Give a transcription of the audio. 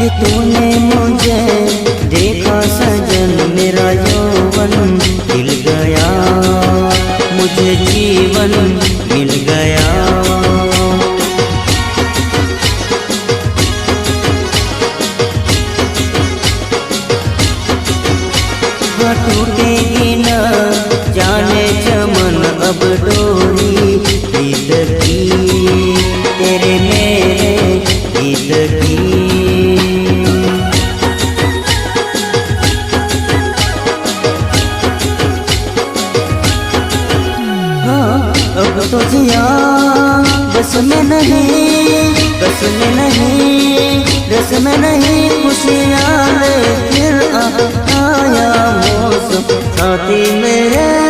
तूने मुझे देखा सजन, मेरा यौवन खिल गया, मुझे जीवन मिल गया। टूटेगी न जाने चमन अब डोरी प्रीत की, तेरे मेरे गीत की। अब तो जिया बस में नहीं, बस में नहीं, रस में नहीं, खुशियाँ ले फिर आया मौसम साथी मेरे।